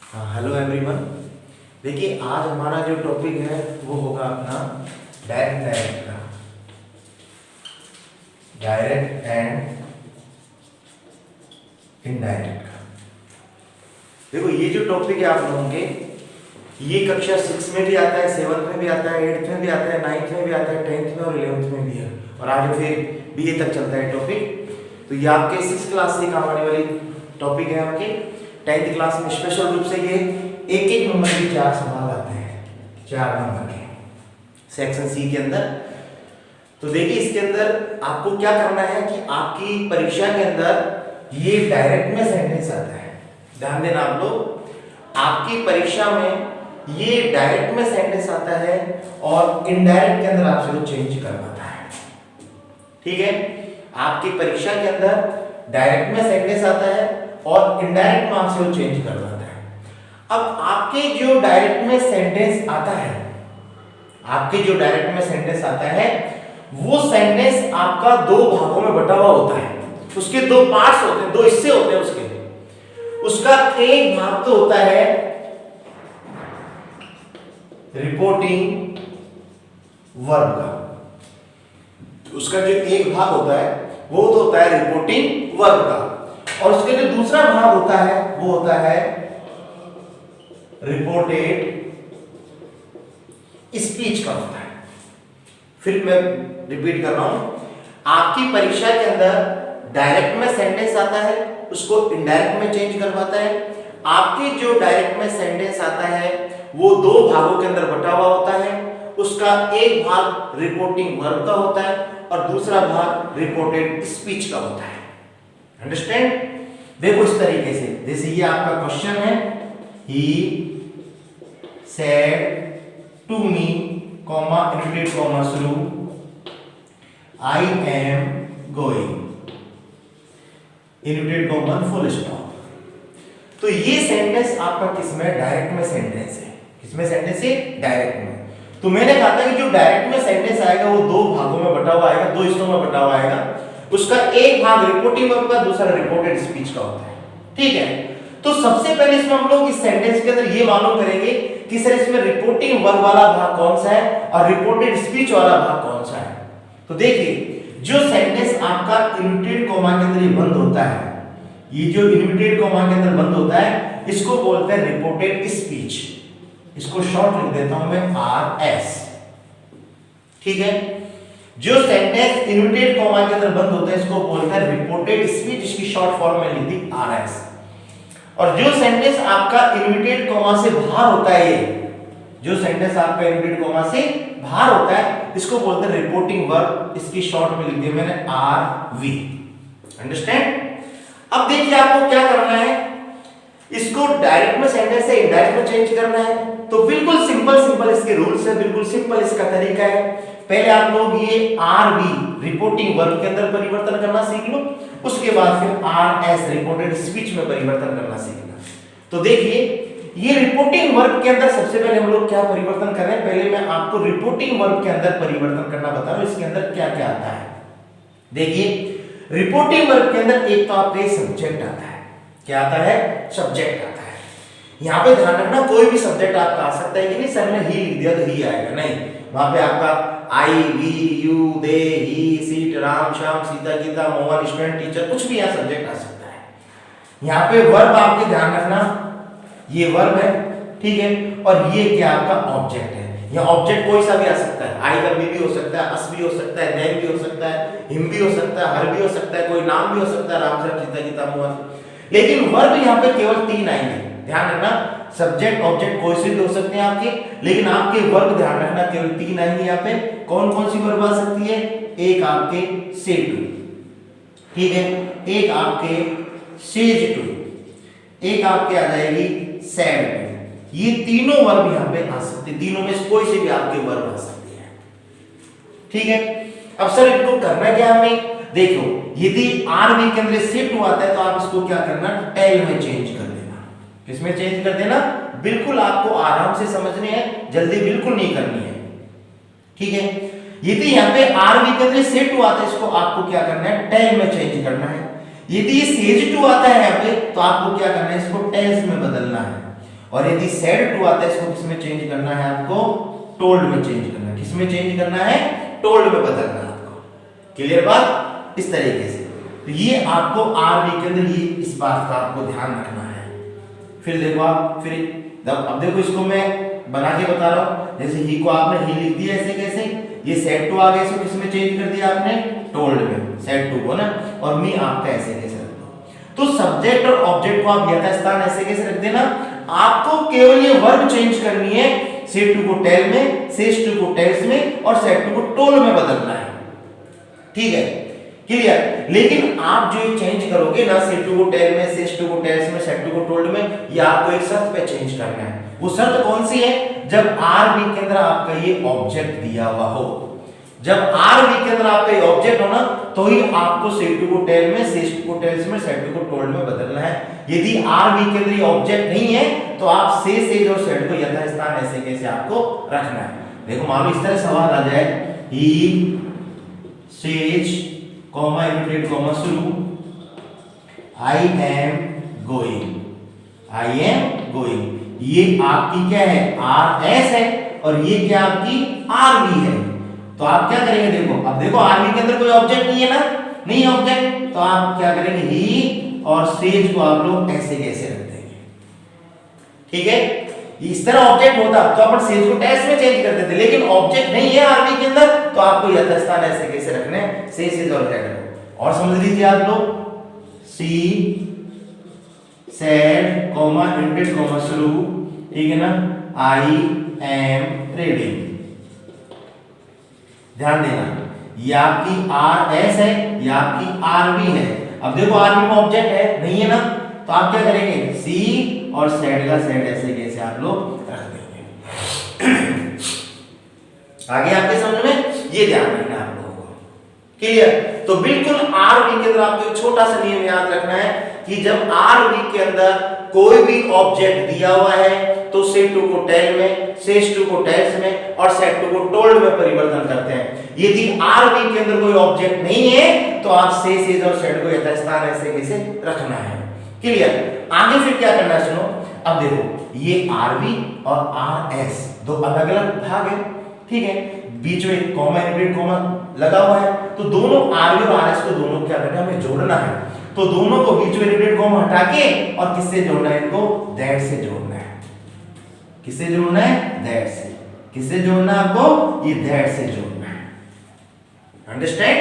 Hello everyone. देखिए आज हमारा जो टॉपिक है वो होगा अपना डायरेक्ट का डायरेक्ट एंड इनडायरेक्ट का। देखो ये जो टॉपिक है आप लोगों के, ये कक्षा 6 में भी आता है, 7th में भी आता है, 8th में भी आता है, 9th में भी आता है, 10th में और 11th में भी है और आगे फिर BA तक चलता है टॉपिक। तो ये आपके 6th क्लास से काम आने वाली टॉपिक है। आपके 10th क्लास में स्पेशल रूप से ये एक नंबर के 4 सवाल आते हैं, 4 नंबर के सेक्शन सी के अंदर। तो देखिए इसके अंदर आपको क्या करना है कि आपकी परीक्षा के अंदर ये डायरेक्ट में सेंटेंस आता है, ध्यान देना आप लोग। आपकी परीक्षा में ये डायरेक्ट में सेंटेंस आता है और इनडायरेक्ट के अंदर आपसे वो चेंज करवाता है। ठीक है, आपकी परीक्षा के अंदर डायरेक्ट में सेंटेंस आता है और इनडायरेक्ट में आपसे वो चेंज करवाता है। अब आपके जो डायरेक्ट में सेंटेंस आता है, आपके जो डायरेक्ट में सेंटेंस आता है वो सेंटेंस आपका 2 भागों में बटा हुआ होता है। उसके 2 पार्ट्स होते हैं, 2 हिस्से होते हैं उसके। उसका एक भाग तो होता है रिपोर्टिंग वर्ब का, उसका जो एक भाग होता है वो तो होता है रिपोर्टिंग वर्ब का, और उसके जो दूसरा भाग होता है वो होता है रिपोर्टेड स्पीच का होता है। फिर मैं रिपीट कर रहा हूं, आपकी परीक्षा के अंदर डायरेक्ट में सेंटेंस आता है, उसको इनडायरेक्ट में चेंज करवाता है। आपके जो डायरेक्ट में सेंटेंस आता है वो 2 भागों के अंदर बटा हुआ होता है। उसका एक भाग रिपोर्टिंग वर्ब का होता है और दूसरा भाग रिपोर्टेड स्पीच का होता है। अंडरस्टैंड? देखो इस तरीके से, जैसे ये आपका क्वेश्चन है, he said to me comma inverted comma शुरू, I am going inverted comma full stop. तो ये सेंटेंस आपका किसमें? डायरेक्ट में सेंटेंस है। किसमें सेंटेंस है? डायरेक्ट में। तो मैंने कहा था कि जो डायरेक्ट में सेंटेंस आएगा वो 2 भागों में बटा हुआ आएगा, 2 हिस्सों में बटा हुआ आएगा। उसका एक भाग रिपोर्टिंग वर्ब का, दूसरा रिपोर्टेड स्पीच का होता है। ठीक है, तो सबसे पहले इसमें हम लोग इस सेंटेंस के अंदर ये मालूम करेंगे कि सर इसमें रिपोर्टिंग वर्ब वाला भाग कौन सा है और रिपोर्टेड स्पीच वाला भाग कौन सा है। तो देखिए जो सेंटेंस आपका इनवर्टेड कॉमा के अंदर ये बंद होता है, ये जो इनवर्टेड कॉमा के अंदर बंद होता है इसको बोलते हैं रिपोर्टेड स्पीच। इसको शॉर्ट लिख देता हूं मैं RS। ठीक है, जो सेंटेंस इनवर्टेड कॉमा के अंदर बंद होता है इसको बोलते हैं रिपोर्टेड स्पीच, इसकी शॉर्ट फॉर्म में लिख दी RS। और जो सेंटेंस आपका इनवर्टेड कॉमा से बाहर होता है, ये जो सेंटेंस आपका इनवर्टेड कॉमा से बाहर होता है इसको बोलते हैं रिपोर्टिंग वर्ब, इसकी शॉर्ट में लिख दिया मैंने RV। अंडरस्टैंड? अब देखिए आपको क्या करना है, इसको डायरेक्ट में सेंटेंस से इनडायरेक्ट में चेंज करना है। तो बिल्कुल सिंपल इसके रूल्स है, बिल्कुल सिंपल इसका तरीका है। पहले आप लोग ये RV रिपोर्टिंग वर्ब के अंदर परिवर्तन करना सीख लो, उसके बाद फिर RS रिपोर्टेड स्पीच में परिवर्तन करना सीखना। तो देखिए ये रिपोर्टिंग वर्ब के अंदर सबसे पहले हम लोग क्या परिवर्तन कर रहे हैं, पहले मैं आपको रिपोर्टिंग वर्ब के अंदर परिवर्तन करना बता रहा हूं, इसके अंदर क्या क्या आता है। देखिए रिपोर्टिंग वर्ब के अंदर एक तो आपका सब्जेक्ट आता है। क्या आता है? सब्जेक्ट आता है। यहाँ पे ध्यान रखना कोई भी सब्जेक्ट आपका आ सकता है कि नहीं सर ने ही लिख दिया तो ही आएगा, नहीं। वहां पे आपका I, we, you, they, he, सीट, राम, श्याम, सीता, गीता, मोहन, स्टूडेंट, टीचर, कुछ भी यहाँ सब्जेक्ट आ सकता है। यहाँ पे वर्ब आपके ध्यान रखना, ये वर्ब है, ठीक है, और ये क्या आपका ऑब्जेक्ट है। यह ऑब्जेक्ट कोई सा भी आ सकता है, आई का भी हो सकता है, अस भी हो सकता है, देन भी हो सकता है, हिम भी हो सकता है, हर भी हो सकता है, कोई नाम भी हो सकता है, राम, श्याम, सीता, गीता, मोहन। लेकिन वर्ब यहाँ पे केवल 3 आएंगे। ध्यान रखना, सब्जेक्ट ऑब्जेक्ट कोई से भी हो सकते हैं आपके, लेकिन आपके वर्ब ध्यान रखना केवल 3 आएंगे। यहाँ पे कौन कौन सी वर्ब आ सकती है? एक आपके से टू, ठीक है, एक आपके सेज टू, एक आपके आ जाएगी सैड टू। ये तीनों वर्ब यहाँ पे आ सकते हैं, तीनों में से कोई से भी आपके वर्ब आ सकते हैं। ठीक है, अब सर इनको करना क्या हमें? देखो यदि RV के अंदर से टू आता है तो आप इसको क्या करना? टेल में चेंज कर देना। किसमें चेंज कर देना? बिल्कुल आपको आराम से समझने हैं, जल्दी बिल्कुल नहीं करनी है। ठीक है, यदि यहाँ पे RV के अंदर से टू आता है इसको आपको क्या करना है? टेल में चेंज करना है। यदि सेज टू आता है यहाँ पे तो आपको क्या करना है? इसको टेल्स में बदलना है। और यदि said to आता है इसको किसमें चेंज करना है आपको, told में चेंज करना है। किसमें चेंज करना है, told में बदलना है आपको। क्लियर बात, इस तरीके से। तो ये आपको आरवी के अंदर ये इस बात का आपको ध्यान रखना है। फिर देखो आप, फिर अब देखो इसको मैं बना के बता रहा हूं। जैसे ही को आपने ही लिख दिया ऐसे कैसे, ये सेड टू आ गया, इसको किसमें चेंज कर दिया आपने, टोल्ड में, सेड टू को ना, और मी आपका ऐसे कैसे रख दो। तो सब्जेक्ट और ऑब्जेक्ट को आप यथास्थान ऐसे कैसे रख देना, आपको केवल ये वर्ब चेंज करनी है, सेड टू को टेल में, सेज टू को टेल्स में, और सेड टू को टोल्ड में बदलना है। ठीक है, क्लियर। लेकिन आप जो ये चेंज करोगे ना, सेड टू को टेल में, सेज टू को टेल्स में, सेड टू को टोल्ड में, ये आपको एक शर्त पे चेंज करना है। वो शर्त कौन सी है, जब आर बी के अंदर आपका ये ऑब्जेक्ट दिया हुआ हो। जब आर बी के अंदर आपका ये ऑब्जेक्ट हो ना, तो ही आपको सेड टू को टेल में, सेज टू को टेल्स में, सेड टू को टोल्ड में बदलना है। यदि आर बी के अंदर ये ऑब्जेक्ट नहीं है, तो आप से, सेज और सेड को यथास्थान ऐसे कैसे आपको रखना है। देखो मान लो इस तरह सवाल आ जाए, he says comma inverted comma शुरू, I am going, I am going. ये आपकी क्या है, आर एस है, और ये क्या आपकी आर बी है। तो आप क्या करेंगे, देखो अब देखो आर बी के अंदर कोई ऑब्जेक्ट नहीं है ना, नहीं है ऑब्जेक्ट, तो आप क्या करेंगे, ही और सेज को आप लोग ऐसे कैसे रख देंगे। ठीक है, इस तरह ऑब्जेक्ट होता तो अपन सेज को टेस्ट में चेंज करते थे, लेकिन ऑब्जेक्ट नहीं है आर बी के अंदर, तो आपको यथास्थान ऐसे कैसे रखने, सेज और हेड को। और समझ लीजिए आप लोग, सी सेड कॉमा इंटेड कॉमा शुरू, ठीक है ना, आई एम रीडिंग। ध्यान देना, ये आपकी आर एस है, ये आपकी आर बी है। अब देखो आर बी में ऑब्जेक्ट है, नहीं है ना, तो आप क्या करेंगे, सी और सेड का सेड ऐसे कैसे आप लोग रख देंगे। आगे आपके समझ में, ये ध्यान रखना आप लोगों को। क्लियर। तो बिल्कुल आर बी के अंदर आपको एक छोटा सा नियम याद रखना है कि जब आर बी के अंदर कोई भी ऑब्जेक्ट दिया हुआ है, तो सेड टू को टेल में, सेज टू को टेल्स में, और सेड टू को टोल्ड में परिवर्तन करते हैं। यदि आर बी के अंदर कोई ऑब्जेक्ट नहीं है, तो आप से, सेज और सेड को यथास्थान ऐसे कैसे रखना है। क्लियर। आगे फिर क्या करना है, सुनो। अब देखो ये आर बी और आर एस दो अलग अलग भाग है, ठीक है, बीच में कॉमा इनवर्टेड कॉमा लगा हुआ है, तो दोनों आर बी और आर एस को दोनों क्या करना है, हमें जोड़ना है। तो दोनों को बीच में इनवर्टेड कॉमा हटा के, और किससे जोड़ना है, इनको दैट से जोड़ना है। किससे जोड़ना है, दैट से। किससे जोड़ना है आपको, ये दैट से जोड़ना है। Understand,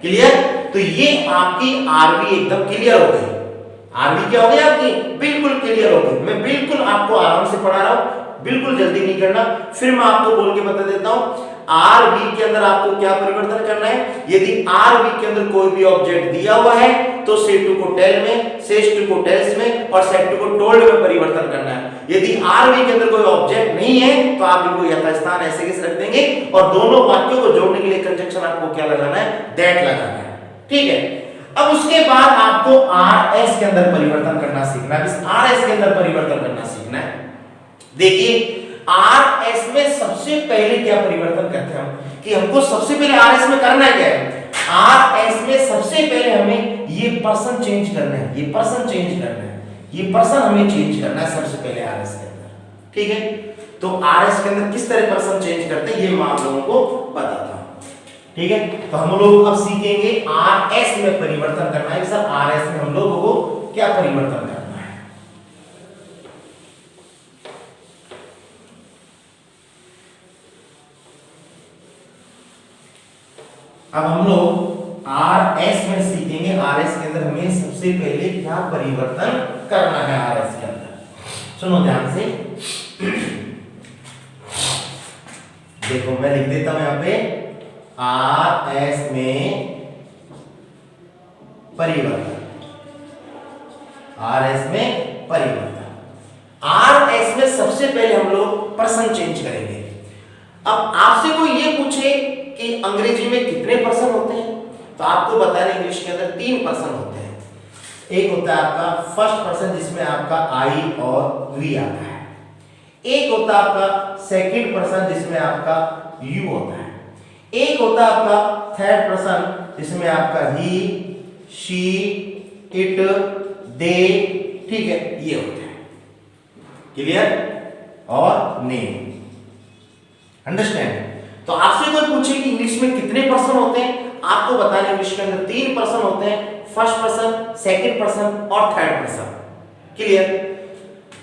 clear. तो ये आपकी आरबी एकदम क्लियर हो गई। आरबी क्या हो गई आपकी, बिल्कुल क्लियर हो गई। मैं बिल्कुल आपको आराम से पढ़ा रहा हूं, बिल्कुल जल्दी नहीं करना। फिर मैं आपको बोल के बता देता हूं, आर बी के अंदर आपको क्या परिवर्तन करना है। यदि आर बी के अंदर कोई भी ऑब्जेक्ट दिया हुआ है, तो सेड टू को टेल में, सेज टू को टेल्स में, और सेड टू को टोल्ड में परिवर्तन करना है। यदि आर बी के अंदर कोई ऑब्जेक्ट नहीं है, तो आप इनको यथास्थान ऐसे कैसे रख देंगे, और दोनों वाक्यों को जोड़ने के लिए कंजंक्शन आपको क्या लगाना है, दैट लगाना है। ठीक है। अब उसके बाद आपको आर एस के अंदर परिवर्तन करना सीखना है। इस आर एस के अंदर परिवर्तन करना सीखना है। देखिए आर एस में सबसे पहले क्या परिवर्तन करते हैं हम, कि हमको सबसे पहले आर एस में करना क्या है, आर एस में सबसे पहले हमें ये पर्सन चेंज करना है, ये पर्सन चेंज करना है, ये पर्सन हमें चेंज करना है सबसे पहले आर एस के अंदर। ठीक है। तो आर एस के अंदर किस तरह पर्सन चेंज करते हैं, ये मैं आप लोगों को बताता हूं। ठीक है। तो हम लोग अब सीखेंगे आर एस में परिवर्तन करना है। सर आर एस में हम लोगों को क्या परिवर्तन करना है। अब हम लोग आर एस में सीखेंगे, आर एस के अंदर हमें सबसे पहले क्या परिवर्तन करना है। आर एस के अंदर सुनो ध्यान से, देखो मैं लिख देता हूं यहां पे, आर एस में परिवर्तन, आर एस में परिवर्तन। आर एस में सबसे पहले हम लोग पर्सन चेंज करेंगे। अब आपसे कोई ये पूछे कि अंग्रेजी में कितने पर्सन होते हैं, तो आपको बताना इंग्लिश के अंदर 3 पर्सन होते हैं। एक होता है आपका फर्स्ट पर्सन, जिसमें आपका आई और वी आता है। एक होता है आपका सेकंड पर्सन, जिसमें आपका यू होता है। एक होता है आपका थर्ड पर्सन, जिसमें आपका ही, शी, इट, दे, ठीक है, ये होता है। क्लियर, और नेम। अंडरस्टैंड। तो आपसे कोई पूछे कि इंग्लिश में कितने पर्सन होते हैं, आपको बताना इंग्लिश के अंदर 3 पर्सन होते हैं, फर्स्ट पर्सन, सेकंड पर्सन और थर्ड पर्सन। क्लियर।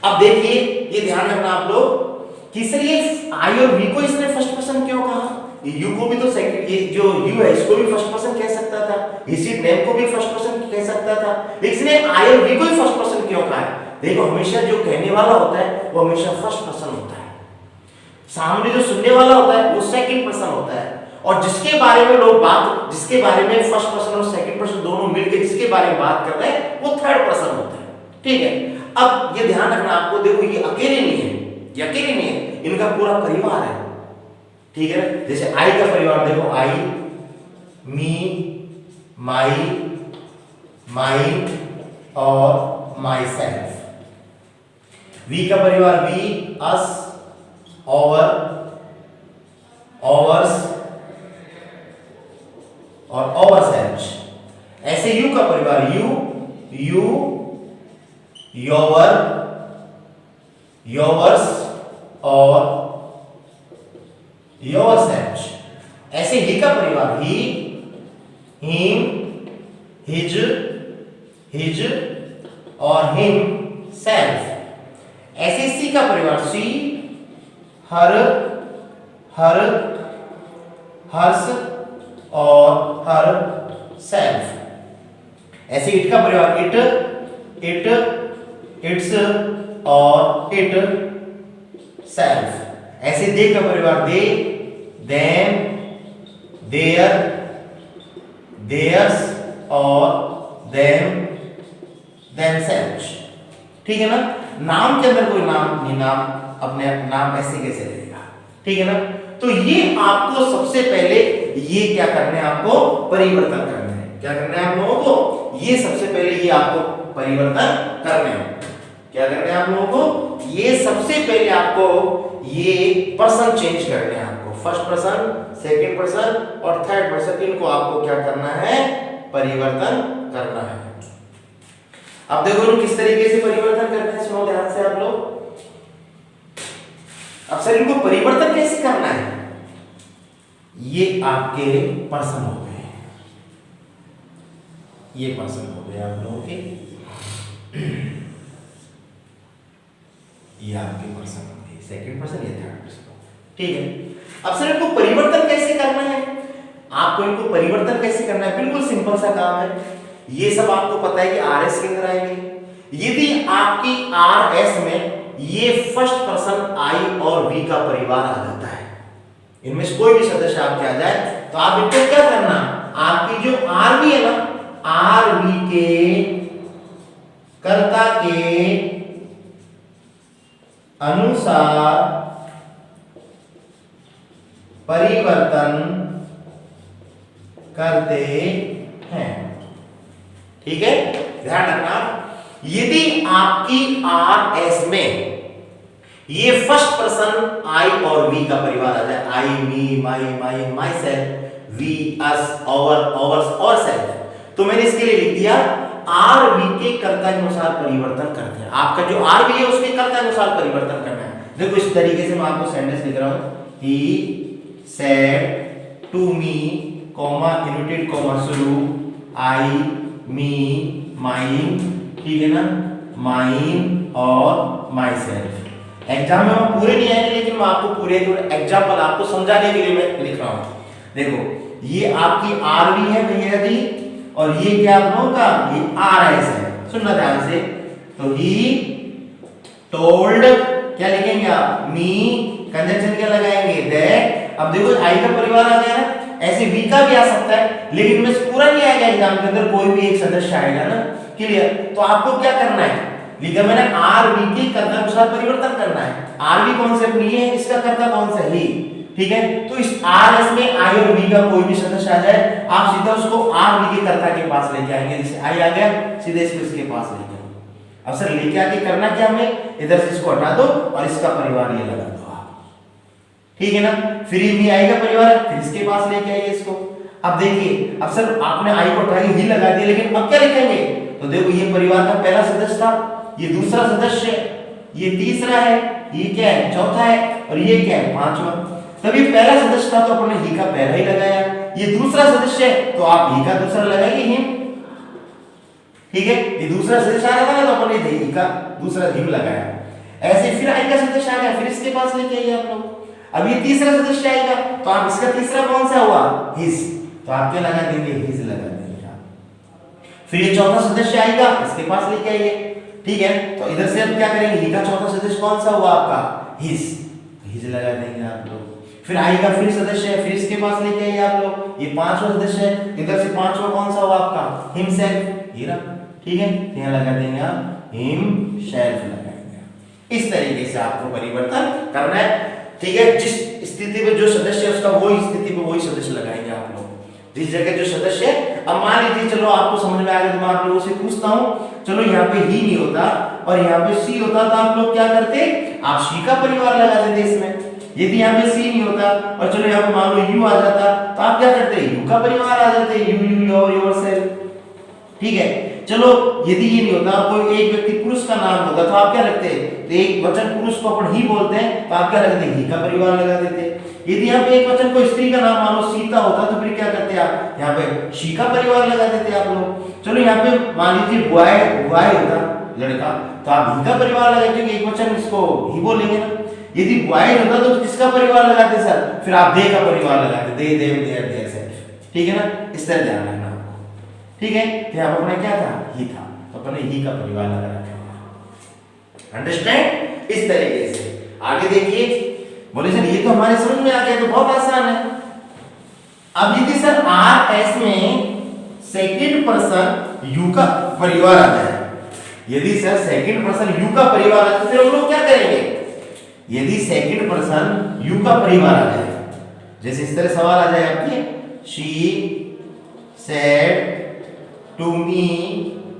अब देखिए, ये ध्यान रखना आप लोग कि सर ये आई और वी को इसने फर्स्ट पर्सन क्यों कहा, यू को भी तो सेकंड, ये जो यू है इसको भी फर्स्ट पर्सन कह सकता था, इसी नेम को भी फर्स्ट पर्सन कह सकता था, लेकिन इसने आई और वी को ही फर्स्ट पर्सन क्यों कहा है। देखो, हमेशा जो कहने वाला होता है वो हमेशा फर्स्ट पर्सन होता है, सामने जो सुनने वाला होता है वो सेकंड पर्सन होता है, और जिसके बारे में लोग बात, जिसके बारे में फर्स्ट पर्सन और सेकंड पर्सन दोनों मिलकर जिसके बारे में बात कर रहे हैं वो थर्ड पर्सन होता है। ठीक है। अब ये ध्यान रखना आपको, देखो ये अकेले नहीं है, ये अकेले नहीं है, इनका पूरा परिवार है। ठीक है। जैसे आई का परिवार देखो, आई, मी, माई, माइन और माई सेल्फ। वी का परिवार वी, अस, ओवर, ओवर्स और ओवर सेल्फ। ऐसे यू का परिवार यू, यू, योवर, योवर्स और योवर सेल्फ। ऐसे ही का परिवार ही, हिम, हिज, हिज और हिम सेल्फ। ऐसे सी का परिवार सी, हर, हर, हर्ष और हर सेल्फ। ऐसे इट का परिवार इट, इट, इट्स और इट सेल्फ। ऐसे दे का परिवार दे, देम, देयर, देयर्स और देम, देमसेल्व्स। ठीक है ना। नाम के अंदर कोई नाम नहीं, नाम अपने नाम ऐसे कैसे रहेगा। ठीक है ना। तो ये आपको सबसे पहले ये क्या करना है, आपको परिवर्तन करना है। क्या करना है आप लोगों को, ये सबसे पहले ये आपको परिवर्तन करने हैं। क्या करना है आप लोगों को, ये सबसे पहले आपको ये पर्सन चेंज करने हैं। आपको फर्स्ट पर्सन, सेकंड पर्सन और थर्ड पर्सन, इनको आपको क्या करना है, परिवर्तन करना है। अब देखो इनको किस तरीके से परिवर्तन करना है, सुनो ध्यान से आप लोग। अब सर इनको परिवर्तन कैसे करना है, ये आपके पर्सन हो गए, ये पर्सन हो गए आप लोगों के, ये आपके पर्सन हो गए, सेकंड पर्सन, ये थर्ड पर्सन। ठीक है। अब सर इनको परिवर्तन कैसे करना है, आपको इनको परिवर्तन कैसे करना है, बिल्कुल सिंपल सा काम है। ये सब आपको पता है कि आरएस के अंदर आएंगे। यदि आपकी आरएस में ये फर्स्ट पर्सन आई और वी का परिवार आ जाता है, इनमें से कोई भी सदस्य आपके आ जाए, तो आप इनको क्या करना, आपकी जो आरवी है ना, आरवी के कर्ता के अनुसार परिवर्तन करते हैं। ठीक है। ध्यान रखना, यदि आपकी आरएस में ये फर्स्ट पर्सन आई और वी का परिवार आ जाए, I, me, my, my, myself, we, us, our, ours और सेल्फ, तो मैंने इसके लिए लिख दिया आर वी के कर्ता के अनुसार परिवर्तन करते हैं। आपका जो आर वी है उसके कर्ता के अनुसार परिवर्तन करना है। देखो इस तरीके से मैं आपको सेंटेंस लिख रहा हूं, he said to me, comma inverted comma शुरू, आई, मी, माइन, ठीक है ना, माइन और माई सेल्फ। एग्जाम में हम पूरे नहीं आएंगे, लेकिन मैं आपको पूरे एग्जाम्पल आपको समझाने के लिए मैं लिख रहा हूं। देखो ये आपकी आरवी है भैया जी, और ये क्या आप लोगों का, ये आरएस है। सुनना ध्यान से। तो ही टोल्ड, क्या लिखेंगे आप, मी, कंजंक्शन क्या लगाएंगे, दैट। अब देखो आई का परिवार आ गया ना, ऐसे वी का भी आ सकता है, लेकिन में पूरा नहीं आएगा एग्जाम के अंदर, कोई भी एक सदस्य आएगा ना। क्लियर। तो आपको क्या करना है, लिखा मैंने आरवी के कर्ता अनुसार परिवर्तन करना है। आरवी कॉन्सेप्ट नहीं है, इसका कर्ता कौन सा, ही। ठीक है। तो इस आरएस में आई और वी का कोई भी सदस्य आ जाए, आप सीधा उसको आरवी के कर्ता के पास लेके आएंगे। जैसे आई आ गया, सीधे इसको इसके पास लेके आओ। अब सर लेके आके करना क्या, हमें इधर से इसको हटा दो और इसका परिवार ये लगा दो आप। ठीक है ना। फिर मी आई का परिवार, फिर इसके पास लेके आइए इसको। अब देखिए, अब सर आपने आई को हटा के ही लगा दिया, लेकिन अब क्या लिखेंगे, तो देखो ये परिवार का पहला सदस्य था, ये दूसरा सदस्य, ये तीसरा है, ये क्या है चौथा है, और ये क्या है पांचवा। तब ये पहला सदस्य था तो अपने ही का पहला ही लगाया, ये दूसरा सदस्य है तो आप ही का दूसरा लगाइए हिम, ठीक है। ये दूसरा सदस्य आ रहा था ना तो अपने ही का दूसरा हिम लगाया। ऐसे फिर आई का सदस्य आ गया, फिर इसके पास लेके आइए आप लोग। अब ये तीसरा सदस्य आएगा तो आप इसका तीसरा कौन सा हुआ हिज, तो आप क्या लगा देंगे हिज लगा देंगे आप। फिर ये चौथा सदस्य आएगा इसके पास लेके आइए, ठीक है। तो इधर से अब क्या करेंगे, ही का चौथा सदस्य कौन सा हुआ आपका हिज, हिज लगा देंगे आप लोग। फिर आई का फिर सदस्य है, फिर इसके पास लेके आइए आप लोग, ये पांचवा सदस्य है, इधर से पांचवा कौन सा हुआ आपका हिमसेल्फ, ये रहा, ठीक है। यहां लगा देंगे आप हिमसेल्फ लगाएंगे। इस तरीके से आपको परिवर्तन करना है, ठीक है। जिस स्थिति में जो सदस्य है उसका वही स्थिति में वही सदस्य लगाएंगे आप लोग, जिस जगह जो सदस्य है। अब मान लीजिए चलो आपको समझ में आ गया तो मैं आप लोगों से पूछता हूं, चलो यहाँ पे ही नहीं होता और यहाँ पे सी होता तो आप लोग क्या करते, आप सी का परिवार लगा देते इसमें। यदि यहाँ पे सी नहीं होता और चलो यहाँ पे मान लो यू आ जाता तो आप क्या करते, यू का परिवार आ जाते, यू योरसेल्फ, ठीक है। चलो यदि ये नहीं होता, कोई एक व्यक्ति पुरुष का नाम होता तो आप क्या लगते, तो एक वचन पुरुष को अपन ही बोलते हैं तो आप क्या लगते, ही का परिवार लगा देते। यदि यहाँ पे एक वचन कोई स्त्री का नाम मान लो सीता होता तो फिर क्या करते आप, यहाँ पे शी का परिवार लगा देते आप लोग। चलो यहाँ पे मान लीजिए बॉय होता लड़का तो आप ही का परिवार लगाते, क्योंकि एक वचन इसको ही बोलेंगे ना। यदि बॉय होता तो किसका परिवार लगाते सर, फिर आप दे का परिवार लगाते, they them their their self, ठीक है ना। इस तरह ध्यान रखना आपको, ठीक है। तो यहाँ पर अपना क्या था, ही था, तो अपने ही का परिवार लगा रखा, अंडरस्टैंड। इस तरीके से आगे देखिए, बोले सर ये तो हमारे समझ में आ गया, तो बहुत आसान है। अब यदि सर आर एस में सेकंड पर्सन यू का परिवार आ जाए, यदि सर सेकंड पर्सन यू का परिवार आ जाए, फिर हम लोग क्या करेंगे, यदि सेकंड पर्सन यू का परिवार आ जाए, जैसे इस तरह सवाल आ जाए आपके, she said to me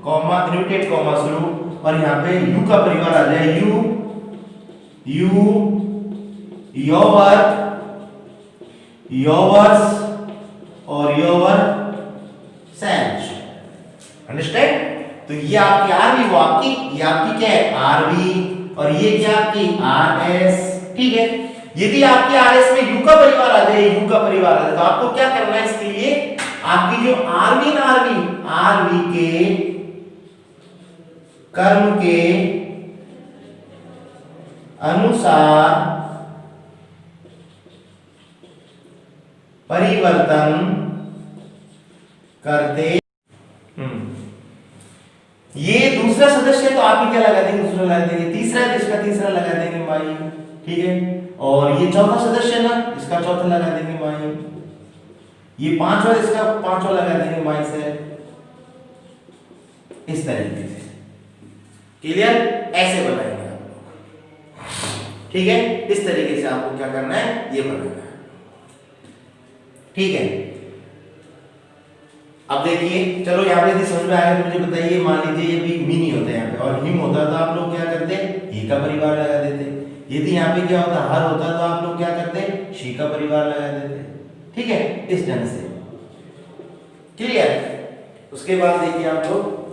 comma inverted comma शुरू, और यहाँ पे यू का परिवार आ जाए, यू योवर योवर्स और योवर सेल्फ, अंडरस्टैंड। तो ये आपकी आरवी, वो आपकी, ये आपकी क्या है आरवी, और ये क्या आपकी आर एस, ठीक है। यदि आपके आर एस में यू का परिवार आ जाए, यू का परिवार आ जाए, तो आपको क्या करना है, इसके लिए आपकी जो आरवी ना आरवी के कर्म के अनुसार परिवर्तन करते। ये दूसरा सदस्य है तो आप ही क्या लगा देंगे, दूसरा लगा देंगे, तीसरा है तो इसका तीसरा लगा देंगे माई, ठीक है। और ये चौथा सदस्य है ना, इसका चौथा लगा देंगे माई, ये पांचवा इसका पांचवा लगा देंगे माई से, इस तरीके से, क्लियर। ऐसे बनाएंगे आप लोग, ठीक है। इस तरीके से आपको क्या करना है, ये बनाना है, ठीक है। अब देखिए चलो यहाँ पे यदि समझ में आया तो मुझे बताइए, मान लीजिए ये भी मी नहीं होता यहाँ पे और हिम होता तो आप लोग क्या करते, ही का परिवार लगा देते। यदि यहाँ पे क्या होता, हर होता तो आप लोग क्या करते, शी का परिवार लगा देते, ठीक है। इस ढंग से, क्लियर। उसके बाद देखिए आप लोग,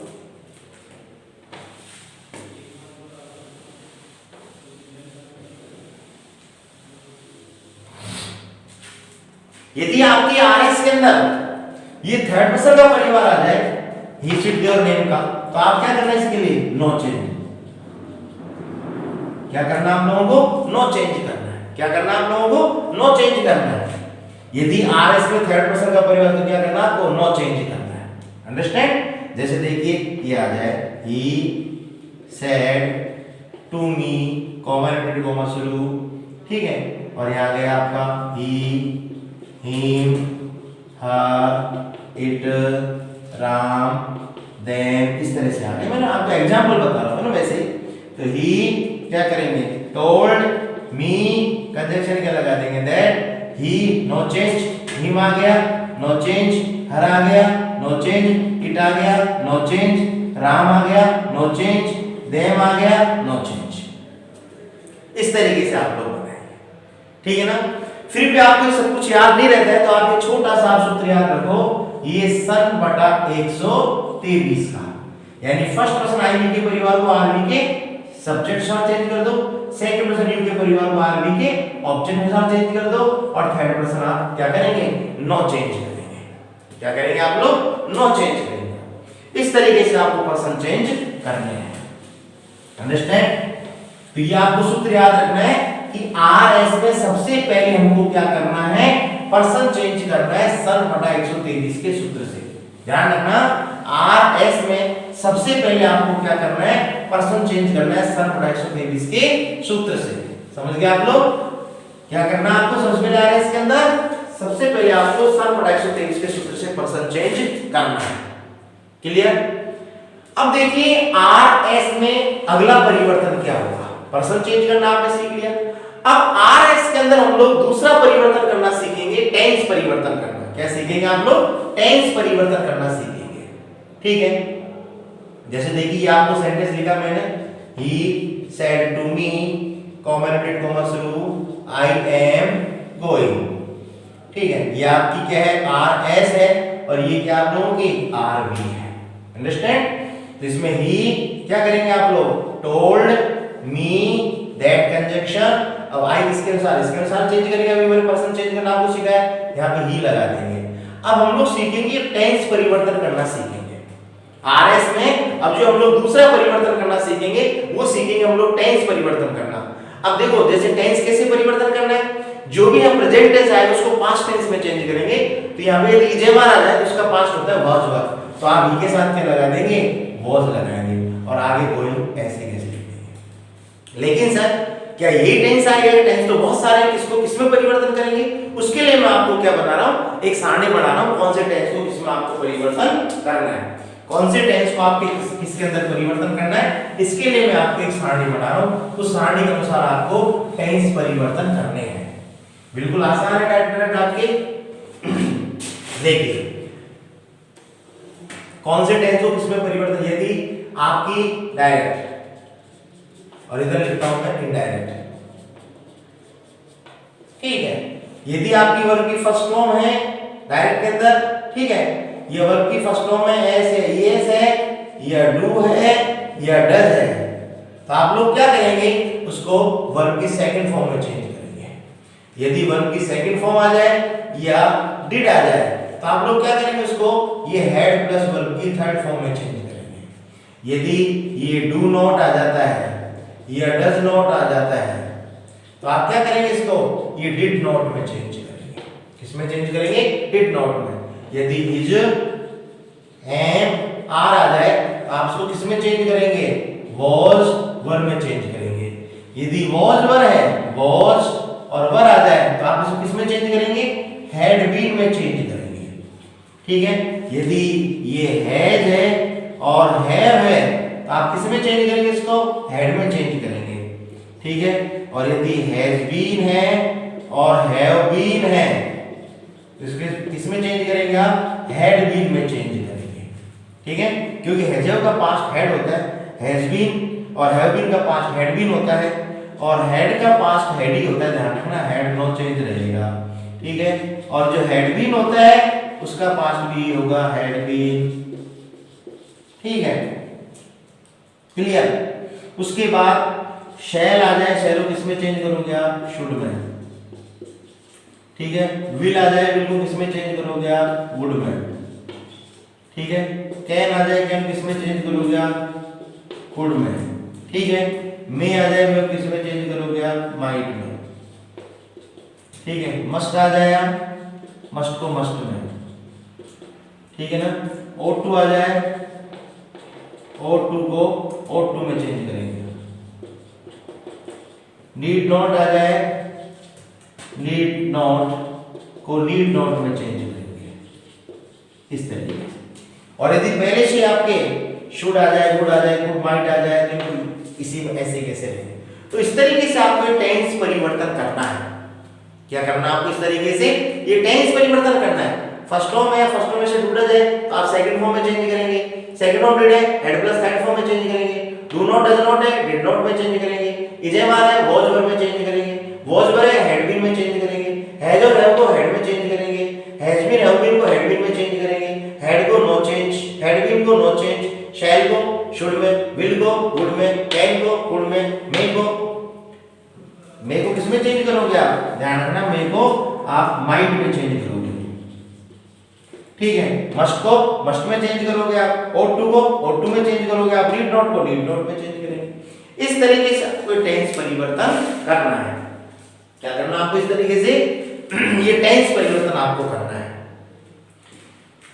यदि आपकी आरएस के अंदर ये थर्ड पर्सन का परिवार आ जाए, ही शुड गिव नेम का, तो आप क्या करना है इसके लिए, नो चेंज। क्या करना आप लोगों को, नो चेंज करना है। क्या करना आप लोगों को, नो चेंज करना है। यदि आरएस में थर्ड पर्सन का परिवार तो क्या करना आपको, नो चेंज करना है, अंडरस्टैंड। जैसे देखिए ये आ जाए, he said to me comma repeated comma शुरू, ठीक है। और यहाँ आ गया आपका he, him, her, it, Ram, them, इस तरह से आ गया। मैंने आपको एग्जांपल बता रहा हूँ ना वैसे ही। तो ही क्या करेंगे, टोल्ड मी, कंजंक्शन क्या लगा देंगे, that, he, no change, him आ गया, नो चेंज, हर आ गया, नो चेंज, इट आ गया, नो चेंज, राम आ गया, नो चेंज, देम आ गया, नो चेंज। इस तरीके से आप लोग बनाएंगे, ठीक है ना। फिर भी आपको सब कुछ याद नहीं रहता है तो आप ये छोटा सा सूत्र याद रखो, ये सन बटा 123 का, यानी फर्स्ट पर्सन आईवी के परिवार को आरवी के सब्जेक्ट के साथ चेंज कर दो, सेकंड पर्सन यू के परिवार को आर बी के ऑब्जेक्ट के साथ चेंज कर दो, और थर्ड पर्सन आप क्या करेंगे, नो चेंज करेंगे। क्या करेंगे आप लोग, नो चेंज करेंगे। इस तरीके से आपको पर्सन चेंज करने हैं। अंडरस्टैंड? तो ये आपको सूत्र याद रखना है कि आर एस में सबसे पहले हमको क्या करना है, पर्सन चेंज करना है सन बटा 123 के सूत्र से। ध्यान रखना, आर एस में सबसे पहले आपको क्या करना है, पर्सन चेंज करना है सन बटा 123 के सूत्र से। समझ गए आप लोग? क्या करना है आपको सबसे पहले आर एस के अंदर, सबसे पहले आपको सन बटा 123 के सूत्र से पर्सन चेंज करना है। क्लियर? अब देखिए आर एस में अगला परिवर्तन क्या होगा, पर्सन चेंज करना आपने सीख लिया। अब आर एस के अंदर हम लोग दूसरा परिवर्तन करना सीखेंगे, टेंस परिवर्तन करना। क्या सीखेंगे आप लोग, टेंस परिवर्तन करना सीखेंगे। ठीक है, जैसे देखिए आपको सेंटेंस लिखा मैंने, he said to me commented comma शुरू आई एम गोइंग। ठीक है, ये आपकी क्या है, आर एस है, और ये क्या आप लोगों की आर बी है। अंडरस्टैंड? तो इसमें ही क्या करेंगे आप लोग, टोल्ड मी दैट कंजंक्शन। अब आई किसके अनुसार, इसके अनुसार चेंज करेंगे। अभी मैंने पर्सन चेंज करना आपको सिखाया, यहाँ पे ही लगा देंगे। अब हम लोग सीखेंगे टेंस परिवर्तन करना सीखेंगे आरएस में। अब जो हम लोग दूसरा परिवर्तन करना सीखेंगे वो सीखेंगे हम लोग टेंस परिवर्तन करना। अब देखो जैसे टेंस कैसे परिवर्तन करना है, जो भी हम प्रेजेंट टेंस आएगा उसको पास्ट टेंस में चेंज करेंगे। तो यहाँ पे यदि इजेमार आ जाए तो उसका पास्ट होता है वाज वर, तो आप ही के साथ क्या लगा देंगे, वाज लगाएंगे, और आगे गोइंग ऐसे कैसे लिख देंगे। लेकिन सर क्या यही टेंस आएगा, टेंस तो बहुत सारे हैं, किसको किसमें परिवर्तन करेंगे, उसके लिए मैं आपको क्या बना रहा हूँ, एक सारणी बना रहा हूँ, कौन से टेंस को किसमें आपको परिवर्तन करना है, कौन से टेंस को आपके किसके अंदर परिवर्तन करना है, इसके लिए मैं आपको एक सारणी बना रहा हूँ। उस सारणी के अनुसार आपको टेंस परिवर्तन करने हैं। बिल्कुल आसान है टाइप आपके। देखिए कौन से टेंस को किसमें परिवर्तन, यदि आपकी डायरेक्ट, और इधर लिखता हूं मैं इनडायरेक्ट। ठीक है, यदि आपकी वर्ब की फर्स्ट फॉर्म है डायरेक्ट के अंदर, ठीक है, ये वर्ब की फर्स्ट फॉर्म में एस है, यस है, या डू है, या डज है, तो आप लोग क्या करेंगे, उसको वर्ब की सेकंड फॉर्म में चेंज करेंगे। यदि वर्ब की सेकंड फॉर्म आ जाए या डिड आ जाए तो आप लोग क्या करेंगे, उसको ये हैड प्लस वर्ब की थर्ड फॉर्म में चेंज करेंगे। यदि ये डू नॉट आ जाता है या डज नॉट आ जाता है तो आप क्या करेंगे, इसको ये डिड नॉट में चेंज करेंगे। किसमें चेंज करेंगे, डिड नॉट में। यदि इज एम आर आ जाए तो आप इसको किसमें चेंज करेंगे, वॉज वर में चेंज करेंगे। यदि वॉज वर है, वॉज और वर आ जाए तो आप इसको किसमें चेंज करेंगे, हैड बीन में चेंज करेंगे। ठीक है, यदि ये हैज है और हैव है तो आप किसमें चेंज करेंगे, इसको हैड में चेंज करेंगे। ठीक है, और यदि हैज बीन है और हैव बीन है तो इसके किसमें चेंज करेंगे, आप हैड बीन में चेंज करेंगे। ठीक है, क्योंकि हैज का पास्ट हैड होता है, हैज बीन और हैव बीन का पास्ट हैड बीन होता है, और हैड का पास्ट हैड ही होता है, ध्यान रखना, हैड नो चेंज रहेगा। ठीक है, और जो हैड बीन होता है उसका पास्ट भी होगा हैड बीन। ठीक है, क्लियर। उसके बाद शैल आ जाए, शैल को किसमें चेंज करोगे आप, शुड में। ठीक है, विल आ जाए, विल को किसमें चेंज करोगे आप, वुड में। ठीक है, कैन आ जाए, कैन किसमें चेंज करोगे आप, कुड में। ठीक है, मे आ जाए, मे किसमें चेंज करोगे आप, माइट में। ठीक है, मस्ट आ जाए, मस्ट को मस्ट में। ठीक है ना, ought to आ जाए, ought to को ought to में चेंज करेंगे। need not आ जाए, need not को need not में चेंज करेंगे, इस तरीके से। और यदि पहले से आपके should आ जाए, would आ जाए, could might आ जाए तो इसी में ऐसे कैसे रहेंगे। तो इस तरीके से आपको टेंस परिवर्तन करना है। क्या करना है आपको, इस तरीके से ये टेंस परिवर्तन करना है। फर्स्ट फॉर्म है, फर्स्ट फॉर्म में से डू डज है तो आप सेकंड फॉर्म में चेंज करेंगे। सेकंड फॉर्म डिड है, हेड प्लस थर्ड फॉर्म में चेंज करेंगे। डू नॉट डज नॉट है, डिड नॉट में चेंज करेंगे। इज एम आर है, वॉज वर में चेंज करेंगे। वॉज वर है, हैड बीन में चेंज करेंगे। हैज और हैव को हैड में चेंज करेंगे। हैज बीन हैव बीन को हैड बीन में चेंज करेंगे। हैड को नो चेंज, हैड बीन को नो चेंज। शैल को शुड में, विल को वुड में, कैन को कुड में, में चेंज करोगे आप, ध्यान रखना मेरे को, आप माइट में चेंज करोगे, ठीक है। मस्ट को मस्ट में चेंज करोगे आप, ought to को ought to में चेंज करोगे आप, नीड नॉट को नीड नॉट में चेंज करेंगे। इस तरीके से आपको टेंस परिवर्तन करना है। क्या करना आपको इस तरीके से ये टेंस परिवर्तन आपको करना है,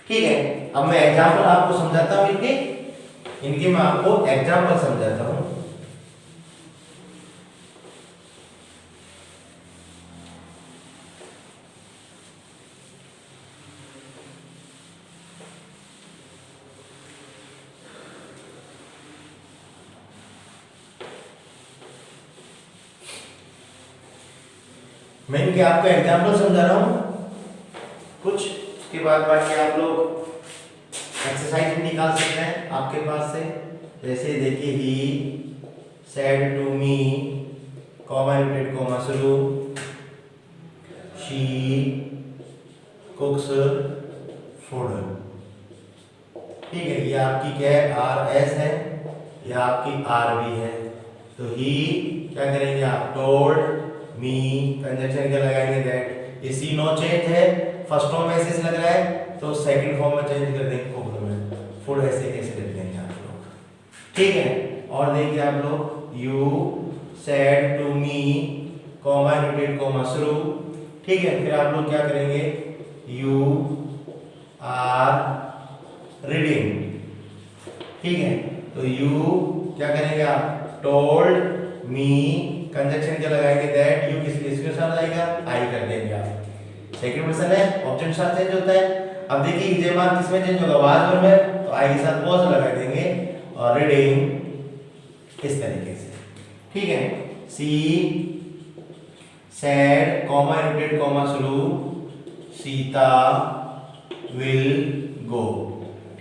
ठीक है। अब मैं एग्जांपल आपको समझाता हूं इनके मैं आपको एग्जांपल समझाता हूं। मैं इनके आपको एग्जांपल समझा रहा हूं कुछ, उसके बाद बाकी आप लोग एक्सरसाइज भी निकाल सकते हैं आपके पास से। जैसे देखिए, he said to me, comma repeat comma शुरू, शी कुक्स फूड, ठीक है। ये आपकी क्या है, आर एस है, ये आपकी आर वी है। तो ही क्या करेंगे आप, टोल्ड मी, कंजक्शन क्या लगाएंगे, दैट। ये सी नो चेंज है, फर्स्ट फॉर्म में ऐसे लग रहा है तो सेकंड फॉर्म में चेंज कर देंगे, फुल ऐसे कैसे कर देंगे आप लोग, ठीक है। और देखिए आप लोग, you said to me, comma repeat comma शुरू, ठीक है। फिर आप लोग क्या करेंगे, यू आर रीडिंग, ठीक है। तो यू क्या करेंगे आप, टोल्ड मी, कंजक्शन क्या लगाएंगे, दैट। यू किसके साथ आएगा, आई कर देंगे आप। सेकंड पर्सन है, ऑब्जेक्ट साथ चेंज होता है। अब देखिए विजयमान किसमें चेंज होगा, वाज और में, तो आई के साथ वॉज लगा देंगे और रीडिंग इस तरीके से, ठीक है। She said, comma repeat comma शुरू, सीता विल गो,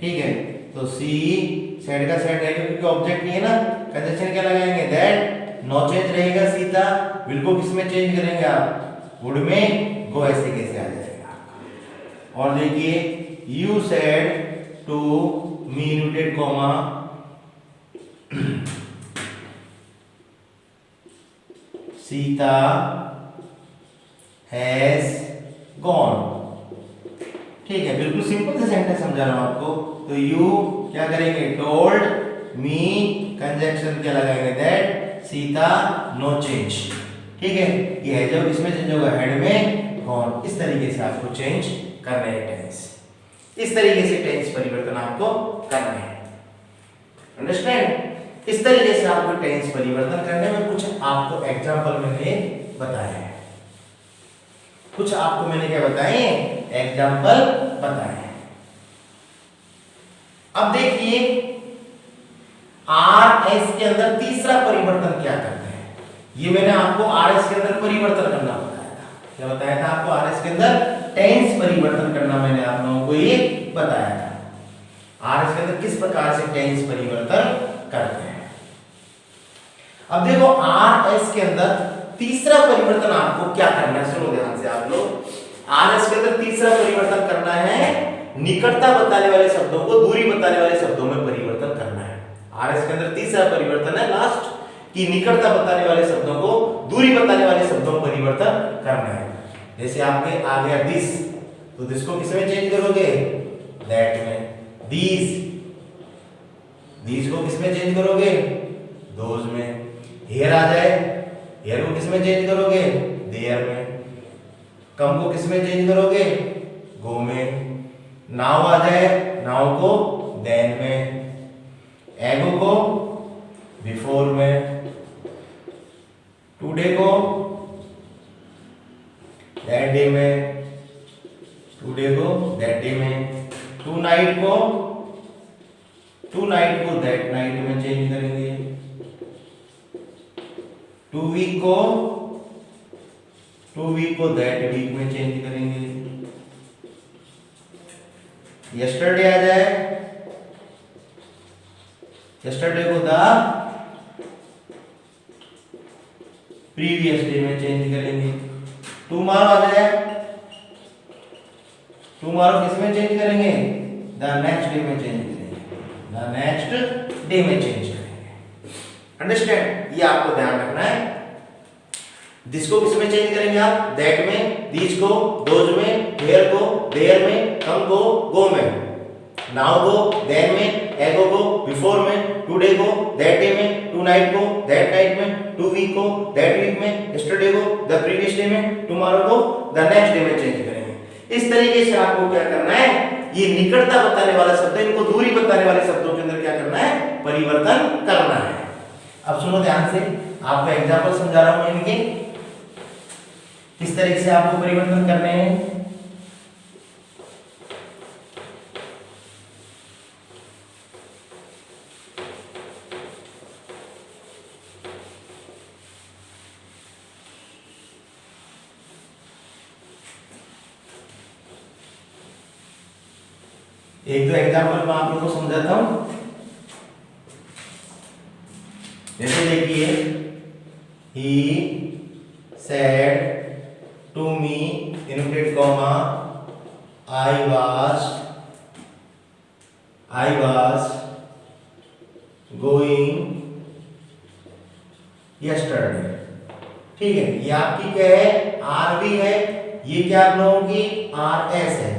ठीक है। तो सी सेड का सेड रहेगा क्योंकि ऑब्जेक्ट नहीं है ना, कंजक्शन क्या लगाएंगे, दैट। नो चेंज रहेगा, सीता विल को किसमें चेंज करेंगे आप, वुड में, गो ऐसे कैसे आ जाएगा। और देखिए, you said to me repeat comma Sita has gone, ठीक है। बिल्कुल सिंपल से सेंटेंस समझा रहा हूं आपको। तो यू क्या करेंगे, टोल्ड मी, कंजक्शन क्या लगाएंगे, दैट। सीता नो चेंज, ठीक है। ये है जब इसमें चेंज होगा, हेड में गॉन। इस तरीके से आपको चेंज करना है टेंस, इस तरीके से टेंस परिवर्तन आपको करना है, अंडरस्टैंड। इस तरीके से आपको टेंस परिवर्तन करने में कुछ आपको एग्जांपल मैंने बताए हैं, कुछ आपको मैंने क्या बताए, एग्जांपल बताए हैं। अब देखिए, आर एस के अंदर तीसरा परिवर्तन क्या करते हैं, ये मैंने आपको आर एस के अंदर परिवर्तन करना बताया था। क्या बताया था आपको, आर एस के अंदर टेंस परिवर्तन करना मैंने आप लोगों को ये बताया था। आर एस के अंदर किस प्रकार से टेंस परिवर्तन करते हैं। अब देखो, आर एस के अंदर तीसरा परिवर्तन आपको क्या करना है, सुनो ध्यान से आप लोग। आर एस के अंदर तीसरा परिवर्तन करना है, निकटता बताने वाले शब्दों को दूरी बताने वाले शब्दों में परिवर्तन करना है। आरएस के अंदर तीसरा परिवर्तन है लास्ट, कि निकटता बताने वाले शब्दों को दूरी बताने वाले शब्दों में परिवर्तन करना है। जैसे आपके आ गया दिस, तो दिस को किस में चेंज करोगे, दैट में। दीज, दीज को किस में चेंज करोगे, दोज में। हेयर आ जाए, हेयर को किस में चेंज करोगे, देयर में। कम को किस में चेंज करोगे, गो में। नाउ आ जाए, नाउ को देन में। एगो को बिफोर में। टुडे को दैट डे में, टुडे को दैट डे में। टू नाइट को दैट नाइट में चेंज करेंगे। टू वीक को दैट वीक में चेंज करेंगे। यस्टरडे आ जाए, यस्टरडे को द प्रीवियस डे में चेंज करेंगे। टुमारो आ जाए, टुमारो किस में चेंज करेंगे, द नेक्स्ट डे में चेंज करेंगे, द नेक्स्ट डे में चेंज करेंगे। अंडरस्टैंड, ये आपको ध्यान रखना है। दिस को किसमें चेंज करेंगे आप? दैट में, दीज को दोज में, हेयर को देयर में, कम को गो में, नाउ को देन में, एगो को बिफोर में, टुडे को दैट डे में, टू नाइट को दैट नाइट में, टू वीक को दैट वीक में, यस्टरडे को द प्रीवियस डे में, टुमारो को द नेक्स्ट डे में चेंज करेंगे। इस तरीके से आपको क्या करना है, ये निकटता बताने वाला शब्द है, इनको दूरी बताने वाले शब्दों के अंदर क्या करना है, परिवर्तन करना है। अब सुनो ध्यान से, आपको एग्जांपल समझा रहा हूं इनके, किस तरीके से आपको परिवर्तन करने हैं। एक दो एग्जांपल मैं आप लोगों को समझाता हूं। जैसे देखिए, he said to me inverted comma I was going yesterday। ठीक है, ये आपकी क्या है, आर भी है, ये क्या आप लोगों की आर एस है।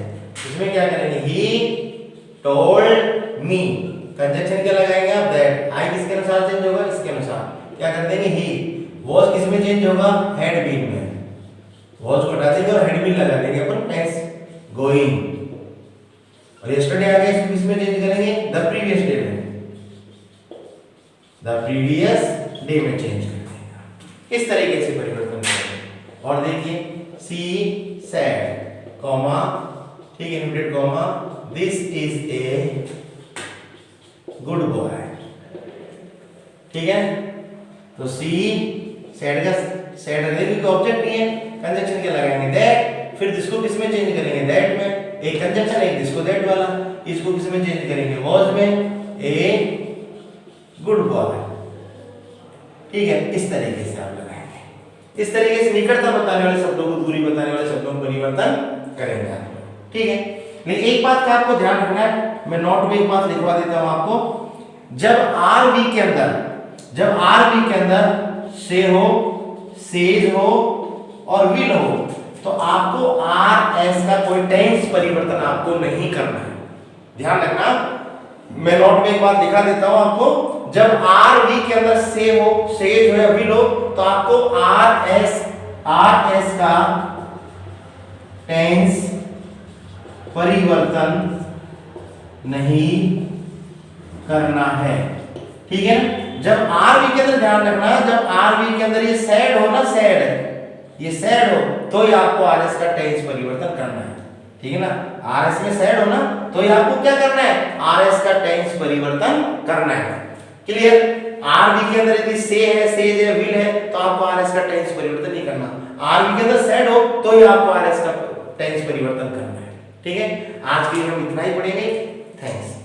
इसमें क्या करेंगे, he told me, कंजक्शन क्या लगाएंगे आप, दैट। आई किसके अनुसार चेंज होगा, इसके अनुसार क्या कर देंगे, ही। वॉज किसमें चेंज होगा, हैड बीन में, वॉज को हटा देंगे और हैड बीन लगा देंगे अपन टेंस गोइंग। और यस्टरडे आ गया, इसको किसमें चेंज करेंगे, द प्रीवियस डे में, द प्रीवियस डे में चेंज कर देंगे। इस तरीके से परिवर्तन करेंगे। और देखिए, सी सेड कॉमा, ठीक है, inverted comma, this is a good boy. ठीक है, तो सी सेड का सेड क्योंकि ऑब्जेक्ट नहीं है, कंजक्शन क्या लगाएंगे, दैट। फिर जिसको किसमें चेंज करेंगे, दैट में, एक कंजक्शन एक जिसको दैट वाला, इसको किसमें चेंज करेंगे, वाज में, ए गुड बॉय। ठीक है, इस तरीके से आप लगाएंगे। इस तरीके से निकटता बताने वाले शब्दों को, दूरी बताने वाले शब्दों में परिवर्तन करेंगे आप। ठीक है, लेकिन एक बात का आपको ध्यान रखना है, मैं नोट में एक बात लिखवा देता हूं आपको। जब आरवी के अंदर से हो, सेज हो और विल हो, तो आपको आर एस का कोई टेंस परिवर्तन आपको नहीं करना है। ध्यान रखना, मैं नोट में एक बात दिखा देता हूं आपको। जब आर वी के अंदर से हो, सेज हो या विल हो, तो आपको आर एस का टेंस परिवर्तन नहीं करना है। ठीक है, जब आर वी के अंदर ध्यान रखना, जब आर वी के अंदर ये सैड हो ना, ये सैड हो, तो ही आपको आर एस का टेंस परिवर्तन करना है। ठीक है ना, आर एस में सैड हो ना, तो ही आपको क्या करना है, आर एस का टेंस परिवर्तन करना है। क्लियर? आर वी के अंदर यदि से है, सेज है, विल है, तो आपको आर एस का टेंस परिवर्तन नहीं करना। आर वी के अंदर सैड हो, तो ही आपको आर एस का टेंस परिवर्तन करना है। ठीक है, आज के लिए हम इतना ही पढ़ेंगे। थैंक्स।